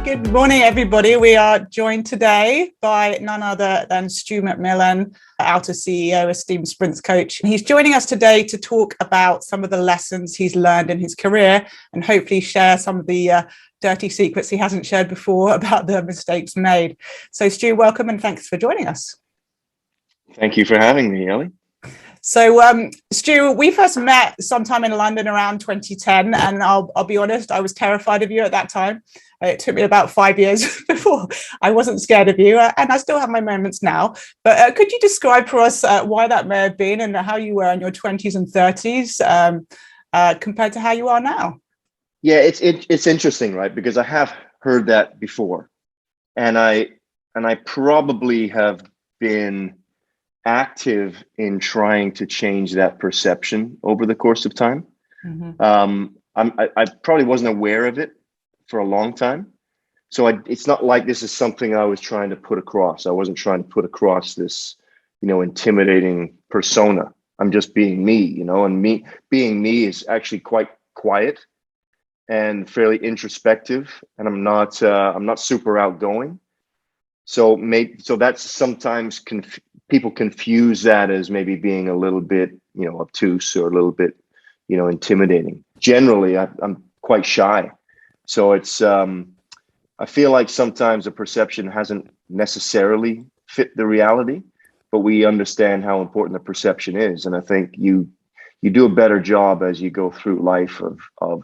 Good morning, everybody. We are joined today by none other than Stu McMillan, Altis CEO, esteemed sprints coach. He's joining us today to talk about some of the lessons he's learned in his career and hopefully share some of the dirty secrets he hasn't shared before about the mistakes made. So, Stu, welcome and thanks for joining us. Thank you for having me, Ellie. So, Stu, we first met sometime in London around 2010, and I'll be honest, I was terrified of you at that time. It took me about 5 years before I wasn't scared of you, and I still have my moments now. But could you describe for us why that may have been and how you were in your 20s and 30s compared to how you are now? Yeah, it's interesting, right? Because I have heard that before, and I probably have been active in trying to change that perception over the course of time. Mm-hmm. I probably wasn't aware of it for a long time. So it's not like this is something I was trying to put across. I wasn't trying to put across this, intimidating persona. I'm just being me, and me being me is actually quite quiet and fairly introspective. And I'm not super outgoing. So that's sometimes people confuse that as maybe being a little bit, obtuse or a little bit, intimidating. Generally, I'm quite shy. So it's, I feel like sometimes the perception hasn't necessarily fit the reality, but we understand how important the perception is. And I think you do a better job as you go through life of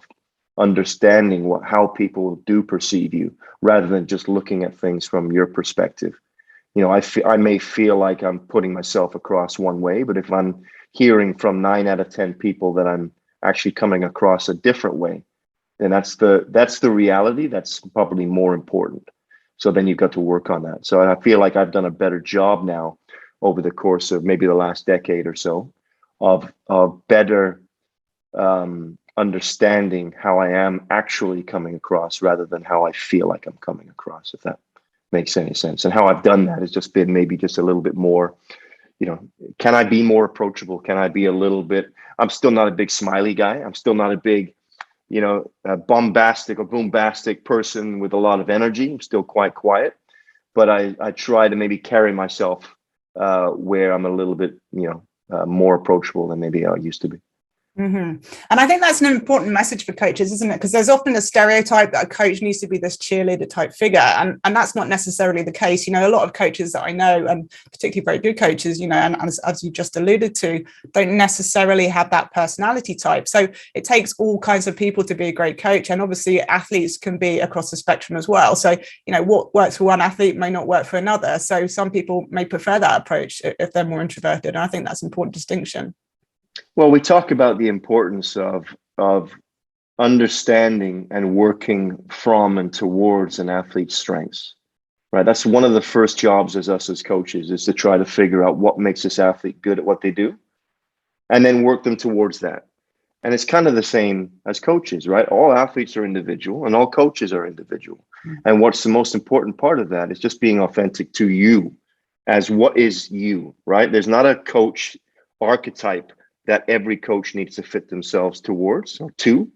understanding how people do perceive you rather than just looking at things from your perspective. I may feel like I'm putting myself across one way, but if I'm hearing from 9 out of 10 people that I'm actually coming across a different way, then that's the reality. That's probably more important. So then you've got to work on that. So I feel like I've done a better job now over the course of maybe the last decade or so of better understanding how I am actually coming across rather than how I feel like I'm coming across, if that makes any sense. And how I've done that has just been maybe just a little bit more, can I be more approachable? Can I be a little bit, I'm still not a big smiley guy. I'm still not a big, a bombastic or boombastic person with a lot of energy. I'm still quite quiet, but I try to maybe carry myself where I'm a little bit, more approachable than maybe I used to be. Mm-hmm. And I think that's an important message for coaches, isn't it? Because there's often a stereotype that a coach needs to be this cheerleader type figure. And that's not necessarily the case. A lot of coaches that I know, and particularly very good coaches, and as you just alluded to, don't necessarily have that personality type. So it takes all kinds of people to be a great coach. And obviously athletes can be across the spectrum as well. So, what works for one athlete may not work for another. So some people may prefer that approach if they're more introverted. And I think that's an important distinction. Well, we talk about the importance of understanding and working from and towards an athlete's strengths, right? That's one of the first jobs as us as coaches is to try to figure out what makes this athlete good at what they do and then work them towards that. And it's kind of the same as coaches, right? All athletes are individual and all coaches are individual. Mm-hmm. And what's the most important part of that is just being authentic to you as what is you, right? There's not a coach archetype that every coach needs to fit themselves towards or to.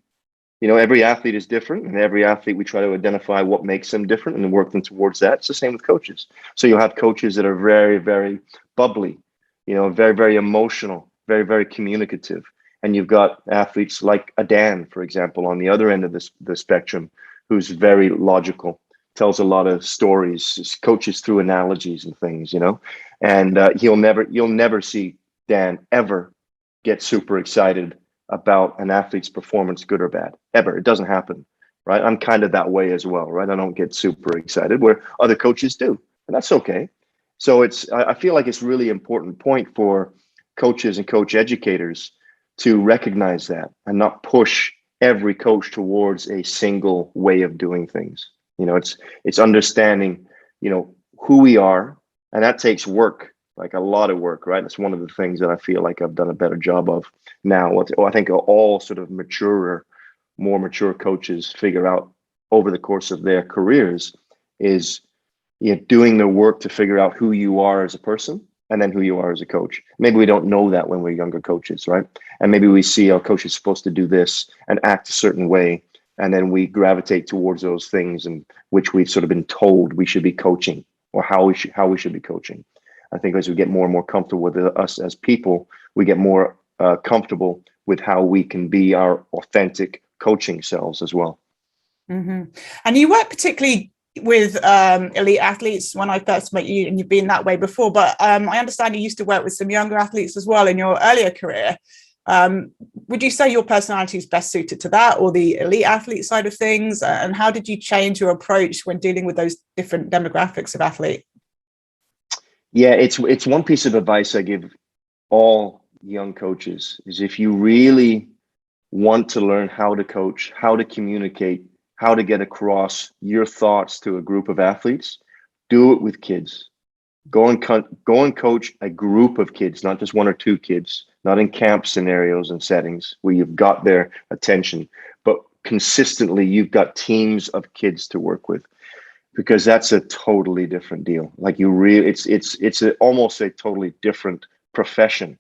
Every athlete is different, and every athlete we try to identify what makes them different and work them towards that. It's the same with coaches. So you'll have coaches that are very, very bubbly, very, very emotional, very, very communicative. And you've got athletes like a Dan, for example, on the other end of the spectrum, who's very logical, tells a lot of stories, coaches through analogies and things, and you'll never see Dan ever get super excited about an athlete's performance, good or bad, ever. It doesn't happen, right? I'm kind of that way as well, right? I don't get super excited where other coaches do, and that's okay. So I feel like it's really important point for coaches and coach educators to recognize that and not push every coach towards a single way of doing things. It's understanding, who we are, and that takes work. Like a lot of work, right? That's one of the things that I feel like I've done a better job of now. I think all sort of more mature coaches figure out over the course of their careers is doing the work to figure out who you are as a person and then who you are as a coach. Maybe we don't know that when we're younger coaches, right? And maybe we see our coach is supposed to do this and act a certain way. And then we gravitate towards those things in which we've sort of been told we should be coaching, or how we should be coaching. I think as we get more and more comfortable with us as people, we get more comfortable with how we can be our authentic coaching selves as well. Mm-hmm. And you work particularly with elite athletes when I first met you, and you've been that way before, but I understand you used to work with some younger athletes as well in your earlier career. Would you say your personality is best suited to that, or the elite athlete side of things? And how did you change your approach when dealing with those different demographics of athlete? Yeah, it's one piece of advice I give all young coaches is, if you really want to learn how to coach, how to communicate, how to get across your thoughts to a group of athletes, do it with kids. Go and coach a group of kids, not just one or two kids, not in camp scenarios and settings where you've got their attention, but consistently you've got teams of kids to work with, because that's a totally different deal. Like, it's almost a totally different profession.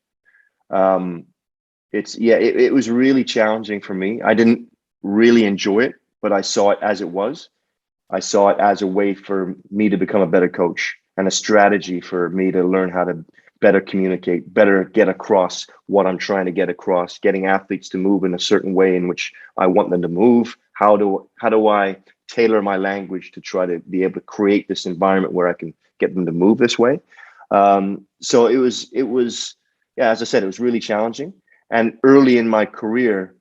It was really challenging for me. I didn't really enjoy it, but I saw it as it was. I saw it as a way for me to become a better coach, and a strategy for me to learn how to better communicate, better get across what I'm trying to get across, getting athletes to move in a certain way in which I want them to move. How do I tailor my language to try to be able to create this environment where I can get them to move this way? So it was, yeah, as I said, it was really challenging. And early in my career,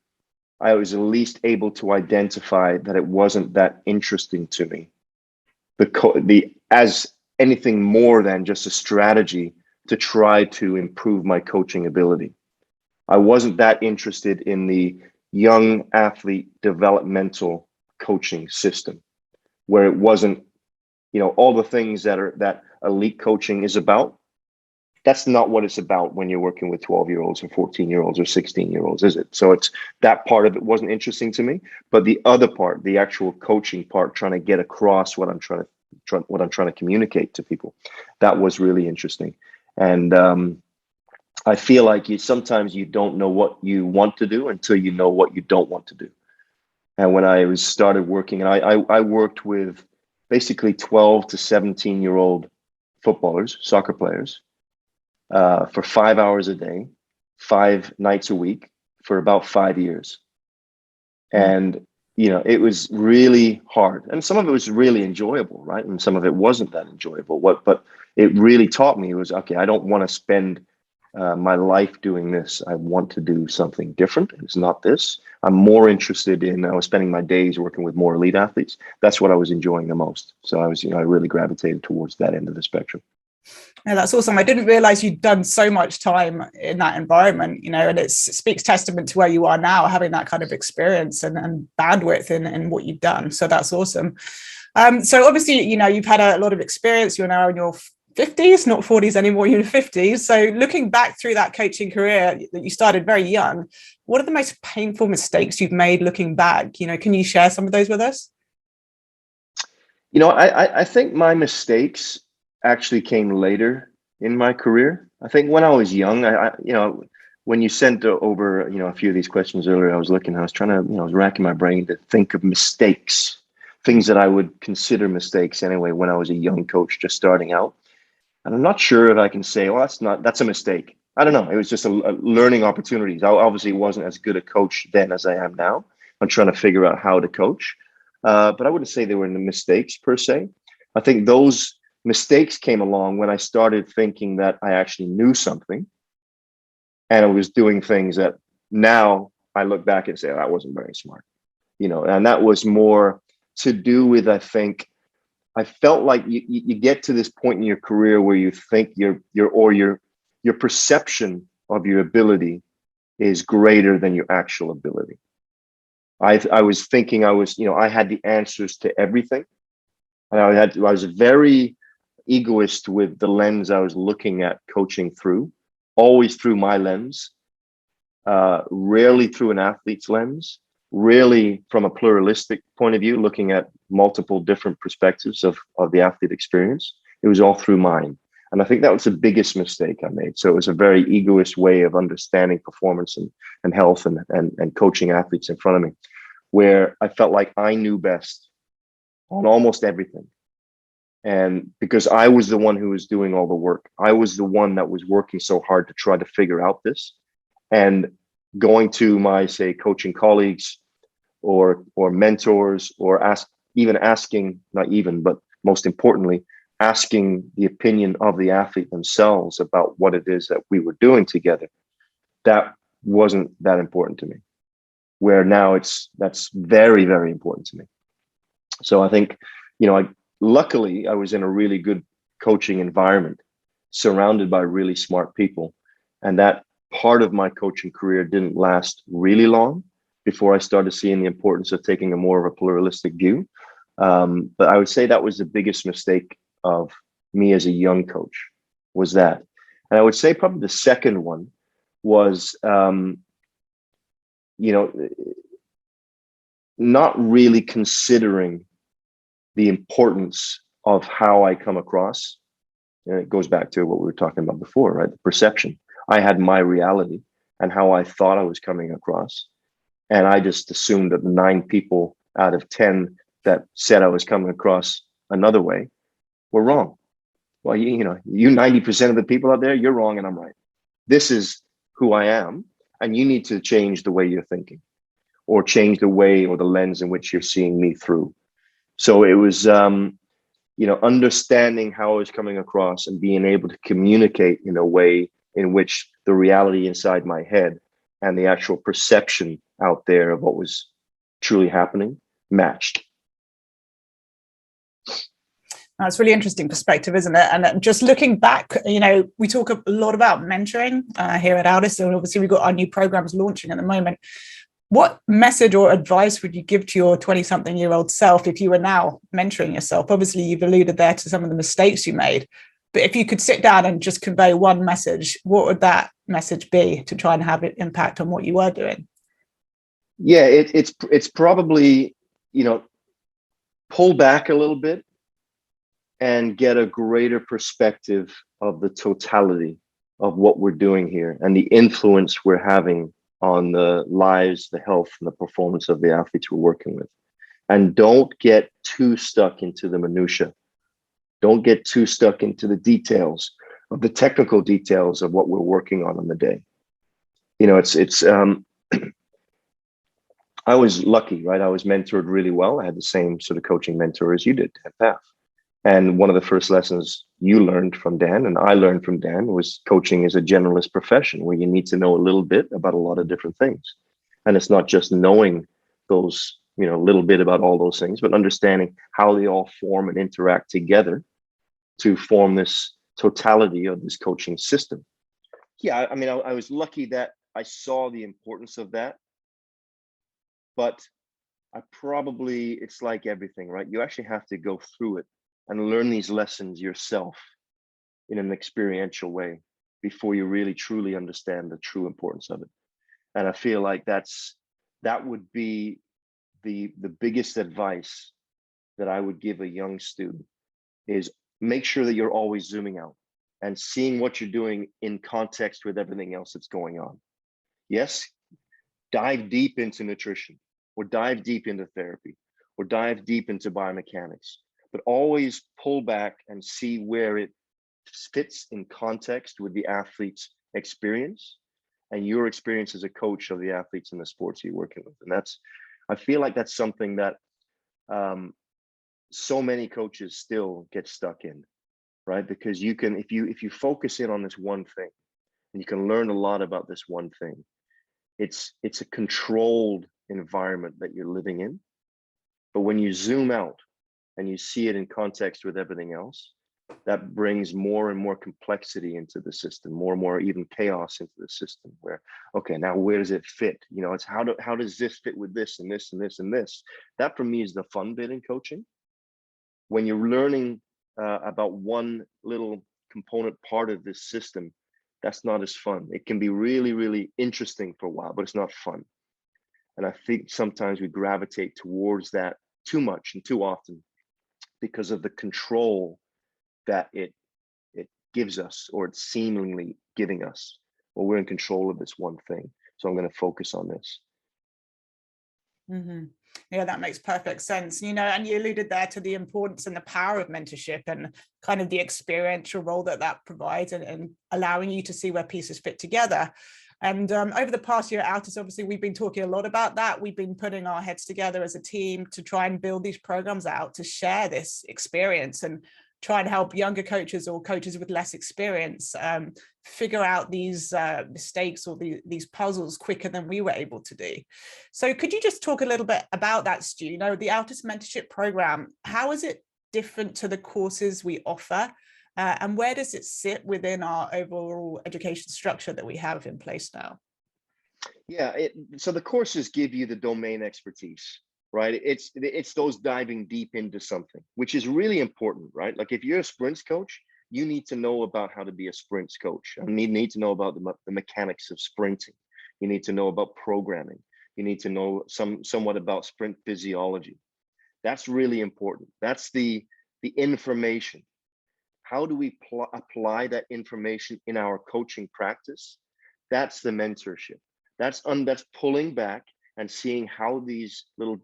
I was at least able to identify that it wasn't that interesting to me, as anything more than just a strategy to try to improve my coaching ability. I wasn't that interested in the young athlete developmental coaching system, where it wasn't, all the things that elite coaching is about. That's not what it's about when you're working with 12-year-olds or 14-year-olds or 16-year-olds, is it? So it's that part of it wasn't interesting to me, but the other part, the actual coaching part, trying to get across what I'm trying to communicate to people, that was really interesting. And I feel like sometimes you don't know what you want to do until you know what you don't want to do. And when I started working, and I worked with basically 12 to 17-year-old footballers, soccer players, for 5 hours a day, 5 nights a week, for about 5 years. And, it was really hard. And some of it was really enjoyable, right? And some of it wasn't that enjoyable. But it really taught me was, okay, I don't want to spend my life doing this. I want to do something different. It's not this. I'm more interested in, I was spending my days working with more elite athletes. That's what I was enjoying the most. So I really gravitated towards that end of the spectrum. Yeah, that's awesome. I didn't realize you'd done so much time in that environment, and it speaks testament to where you are now, having that kind of experience and bandwidth in what you've done. So that's awesome. So obviously, you've had a lot of experience. You're now in your 50s, not 40s anymore, you're in your 50s. So looking back through that coaching career that you started very young, what are the most painful mistakes you've made looking back? Can you share some of those with us? I think my mistakes actually came later in my career. I think when I was young, when you sent over, a few of these questions earlier, I was racking my brain to think of mistakes, things that I would consider mistakes anyway, when I was a young coach just starting out. And I'm not sure if I can say, well, that's a mistake. I don't know. It was just a learning opportunities. I obviously wasn't as good a coach then as I am now. I'm trying to figure out how to coach. But I wouldn't say they were mistakes per se. I think those mistakes came along when I started thinking that I actually knew something, and I was doing things that now I look back and say, that wasn't very smart, and that was more to do with, I think, I felt like you get to this point in your career where you think your perception of your ability is greater than your actual ability. I was thinking I had the answers to everything, and I was very egoist with the lens I was looking at coaching through, always through my lens, rarely through an athlete's lens, really from a pluralistic point of view, looking at multiple different perspectives of the athlete experience. It was all through mine. And I think that was the biggest mistake I made. So it was a very egoist way of understanding performance and health and coaching athletes in front of me. where I felt like I knew best on almost everything. And because I was the one who was doing all the work, I was the one that was working so hard to try to figure out this. And going to my, say, coaching colleagues or mentors, or but most importantly, asking the opinion of the athlete themselves about what it is that we were doing together, that wasn't that important to me. Where now that's very, very important to me. So I think, luckily I was in a really good coaching environment, surrounded by really smart people. And that part of my coaching career didn't last really long before I started seeing the importance of taking a more of a pluralistic view. But I would say that was the biggest mistake of me as a young coach, was that. And I would say probably the second one was, not really considering the importance of how I come across. And it goes back to what we were talking about before, right? The perception. I had my reality and how I thought I was coming across. And I just assumed that the 9 people out of 10 that said I was coming across another way were wrong. Well, you 90% of the people out there, you're wrong and I'm right. This is who I am. And you need to change the way you're thinking, or change the way or the lens in which you're seeing me through. So it was, understanding how I was coming across and being able to communicate in a way in which the reality inside my head and the actual perception out there of what was truly happening matched. That's really interesting perspective, isn't it? And just looking back, we talk a lot about mentoring here at Altis, and obviously we've got our new programs launching at the moment. What message or advice would you give to your 20-something-year-old self if you were now mentoring yourself? Obviously, you've alluded there to some of the mistakes you made, but if you could sit down and just convey one message, what would that message be to try and have an impact on what you were doing? Yeah, it's probably, pull back a little bit and get a greater perspective of the totality of what we're doing here and the influence we're having on the lives, the health, and the performance of the athletes we're working with. And don't get too stuck into the minutia. Don't get too stuck into the details of the technical details of what we're working on the day. I was lucky, right? I was mentored really well. I had the same sort of coaching mentor as you did, Dan Path. And one of the first lessons you learned from Dan and I learned from Dan was coaching is a generalist profession where you need to know a little bit about a lot of different things. And it's not just knowing those, little bit about all those things, but understanding how they all form and interact together to form this totality of this coaching system. Yeah, I was lucky that I saw the importance of that. But it's like everything, right? You actually have to go through it and learn these lessons yourself in an experiential way before you really truly understand the true importance of it. And I feel like that would be the biggest advice that I would give a young student is make sure that you're always zooming out and seeing what you're doing in context with everything else that's going on. Yes, dive deep into nutrition, or dive deep into therapy, or dive deep into biomechanics, but always pull back and see where it fits in context with the athlete's experience and your experience as a coach of the athletes in the sports you're working with. And I feel like that's something that so many coaches still get stuck in, right? Because you can, if you focus in on this one thing, and you can learn a lot about this one thing, it's a controlled environment that you're living in. But when you zoom out and you see it in context with everything else, that brings more and more complexity into the system, more and more even chaos into the system, where, okay, now where does it fit? It's how does this fit with this and this and this and this? That for me is the fun bit in coaching. When you're learning about one little component part of this system, that's not as fun. It can be really, really interesting for a while, but it's not fun. And I think sometimes we gravitate towards that too much and too often because of the control that it gives us, or it's seemingly giving us. Well, we're in control of this one thing, so I'm going to focus on this. Mm-hmm. Yeah, that makes perfect sense. And you alluded there to the importance and the power of mentorship and kind of the experiential role that provides, and allowing you to see where pieces fit together. And over the past year at Altis, obviously, we've been talking a lot about that. We've been putting our heads together as a team to try and build these programs out to share this experience and try and help younger coaches or coaches with less experience figure out these mistakes or these puzzles quicker than we were able to do. So could you just talk a little bit about that, Stu? The Altis mentorship program, how is it different to the courses we offer? And where does it sit within our overall education structure that we have in place now? Yeah, so the courses give you the domain expertise, right? It's those diving deep into something, which is really important, right? Like if you're a sprints coach, you need to know about how to be a sprints coach. You need to know about the mechanics of sprinting. You need to know about programming. You need to know somewhat about sprint physiology. That's really important. That's the information. How do we apply that information in our coaching practice? That's the mentorship. That's pulling back and seeing how these little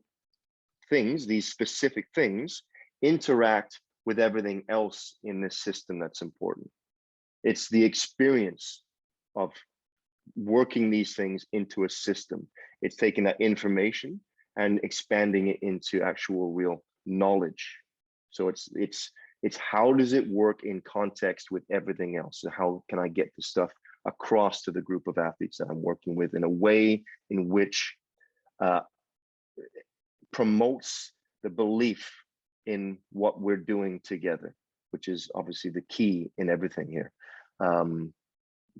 things, these specific things, interact with everything else in this system that's important. It's the experience of working these things into a system. It's taking that information and expanding it into actual real knowledge. So it's how does it work in context with everything else? So how can I get this stuff across to the group of athletes that I'm working with in a way in which promotes the belief in what we're doing together, which is obviously the key in everything here.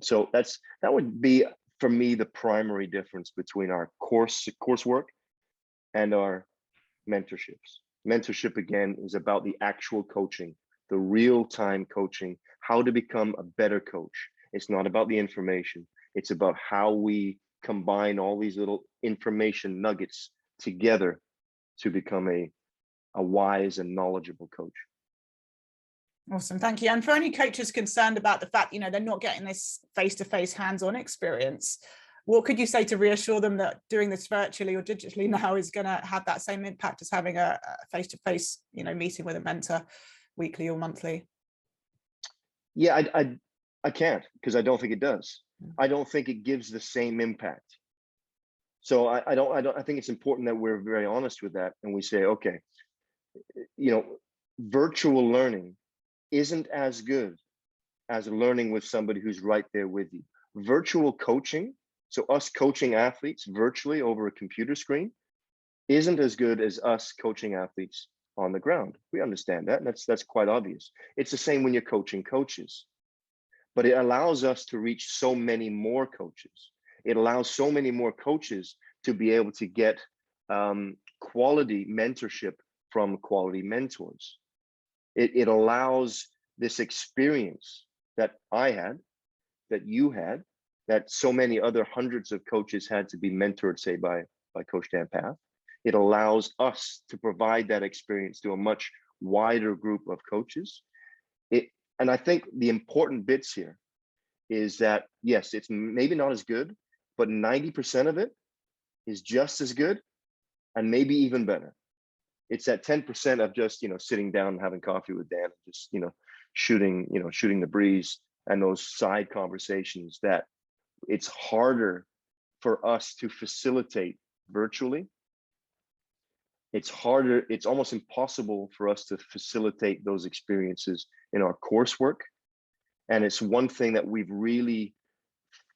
So that would be, for me, the primary difference between our coursework and our mentorships. Mentorship, again, is about the actual coaching, the real-time coaching, how to become a better coach. It's not about the information. It's about how we combine all these little information nuggets together to become a wise and knowledgeable coach. Awesome, thank you. And for any coaches concerned about the fact, they're not getting this face-to-face hands-on experience, what could you say to reassure them that doing this virtually or digitally now is going to have that same impact as having a face-to-face, meeting with a mentor weekly or monthly? Yeah, I can't, because I don't think it does. I don't think it gives the same impact. So I think it's important that we're very honest with that, and we say, okay, virtual learning isn't as good as learning with somebody who's right there with you. Virtual coaching, so us coaching athletes virtually over a computer screen, isn't as good as us coaching athletes on the ground. We understand that, and that's quite obvious. It's the same when you're coaching coaches, but it allows us to reach so many more coaches. It allows so many more coaches to be able to get quality mentorship from quality mentors. It allows this experience that I had, that you had, that so many other hundreds of coaches had to be mentored, say, by Coach Dan Path. It allows us to provide that experience to a much wider group of coaches. And I think the important bits here is that, yes, it's maybe not as good, but 90% of it is just as good and maybe even better. It's that 10% of just, sitting down and having coffee with Dan and just, shooting the breeze and those side conversations that it's harder for us to facilitate virtually. It's harder, it's almost impossible for us to facilitate those experiences in our coursework. And it's one thing that we've really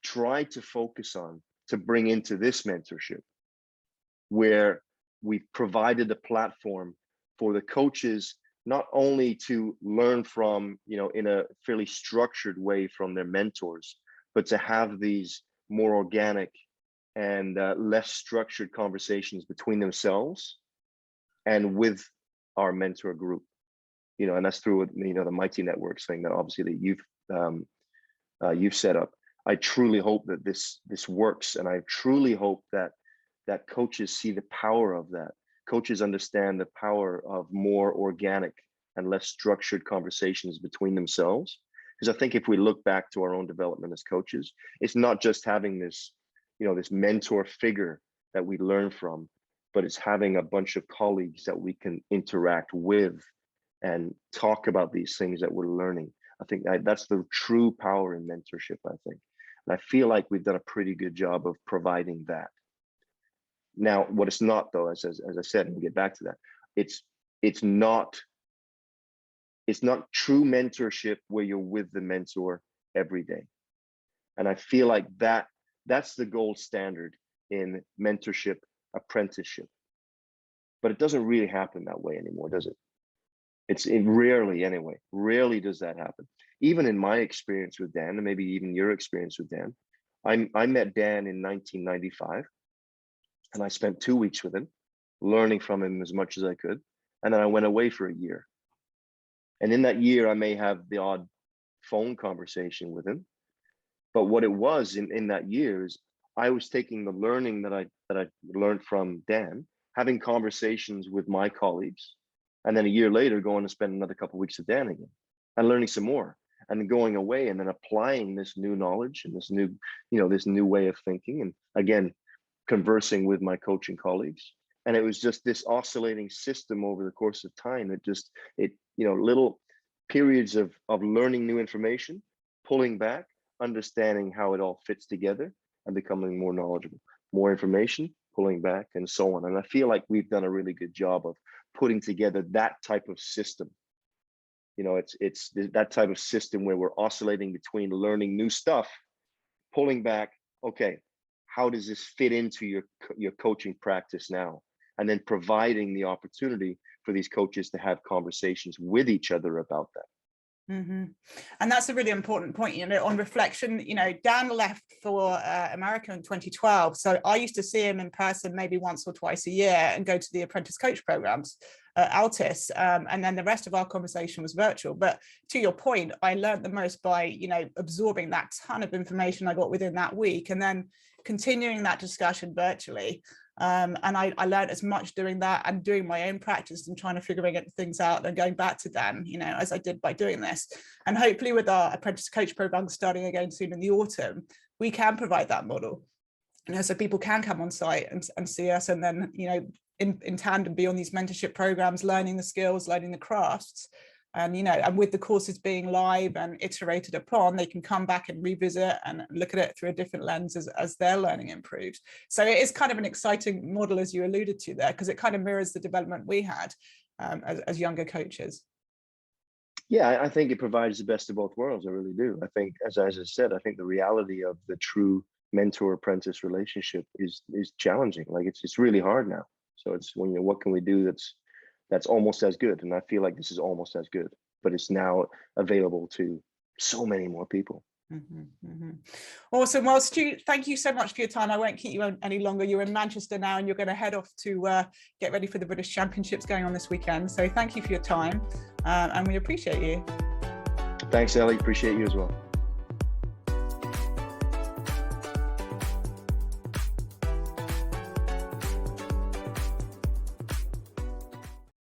tried to focus on to bring into this mentorship, where we've provided a platform for the coaches not only to learn from, in a fairly structured way from their mentors, but to have these more organic and less structured conversations between themselves and with our mentor group, and that's through, the Mighty Networks thing that obviously that you've set up. I truly hope that this works, and I truly hope that coaches see the power of that. Coaches understand the power of more organic and less structured conversations between themselves. Because I think if we look back to our own development as coaches, it's not just having this, this mentor figure that we learn from. but it's having a bunch of colleagues that we can interact with and talk about these things that we're learning. I think that's the true power in mentorship, I think. And I feel like we've done a pretty good job of providing that. Now, what it's not, though, as I said, and we'll get back to that, it's not true mentorship where you're with the mentor every day. And I feel like that's the gold standard in mentorship apprenticeship. But it doesn't really happen that way anymore, does it? It rarely, anyway, rarely does that happen. Even in my experience with Dan, and maybe even your experience with Dan, I met Dan in 1995, and I spent 2 weeks with him, learning from him as much as I could. And then I went away for a year. And in that year, I may have the odd phone conversation with him. But what it was in that year is I was taking the learning that I learned from Dan, having conversations with my colleagues, and then a year later going to spend another couple of weeks with Dan again and learning some more, and then going away and then applying this new knowledge and this new way of thinking, and again conversing with my coaching colleagues. And it was just this oscillating system over the course of time. Little periods of learning new information, pulling back, understanding how it all fits together, and becoming more knowledgeable. More information, pulling back, and so on. And I feel like we've done a really good job of putting together that type of system. It's that type of system where we're oscillating between learning new stuff, pulling back. Okay, how does this fit into your coaching practice now? And then providing the opportunity for these coaches to have conversations with each other about that. Mm-hmm. And that's a really important point. On reflection, Dan left for America in 2012. So I used to see him in person maybe once or twice a year and go to the apprentice coach programs at Altis. And then the rest of our conversation was virtual. But to your point, I learned the most by, absorbing that ton of information I got within that week and then continuing that discussion virtually. And I learned as much doing that and doing my own practice and trying to figure things out and going back to Dan, as I did by doing this. And hopefully with our apprentice coach program starting again soon in the autumn, we can provide that model, so people can come on site and see us, and then, in tandem be on these mentorship programs, learning the skills, learning the crafts. And, and with the courses being live and iterated upon, they can come back and revisit and look at it through a different lens as their learning improves. So it is kind of an exciting model, as you alluded to there, because it kind of mirrors the development we had as younger coaches. Yeah, I think it provides the best of both worlds. I really do. I think, as I said, I think the reality of the true mentor-apprentice relationship is challenging. Like it's really hard now. So it's what can we do that's almost as good? And I feel like this is almost as good, but it's now available to so many more people. Mm-hmm, mm-hmm. Awesome. Well, Stu, thank you so much for your time. I won't keep you any longer. You're in Manchester now and you're going to head off to get ready for the British Championships going on this weekend. So thank you for your time and we appreciate you. Thanks, Ellie. Appreciate you as well.